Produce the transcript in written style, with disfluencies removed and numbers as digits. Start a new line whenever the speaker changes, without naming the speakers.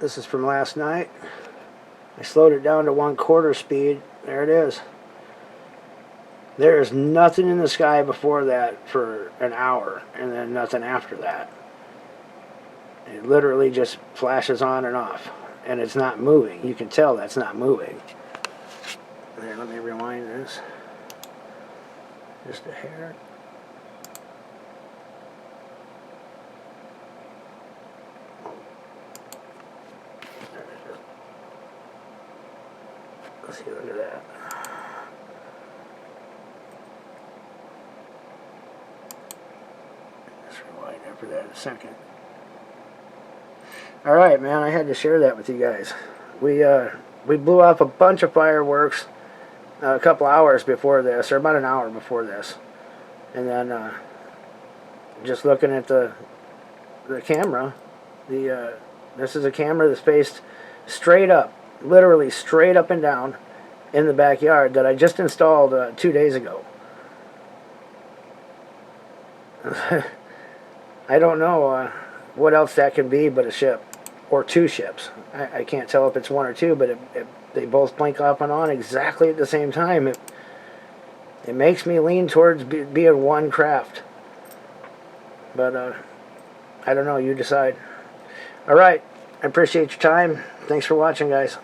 This is from last night. I slowed it down to 1/4 speed. There it is. There is nothing in the sky before that for an hour, and then nothing after that. It literally just flashes on and off, and it's not moving. You can tell that's not moving. There, let me rewind this. Just a hair. Let's see, look at that. Let's rewind after that in a second. Alright, man, I had to share that with you guys. We blew off a bunch of fireworks a couple hours before this, or about an hour before this. And then just looking at the camera, this is a camera that's faced straight up, literally straight up and down in the backyard that I just installed 2 days ago. I don't know what else that can be but a ship, or two ships. I can't tell if it's one or two, but they both blink off and on exactly at the same time. It makes me lean towards being one craft. But I don't know, you decide. Alright, I appreciate your time. Thanks for watching, guys.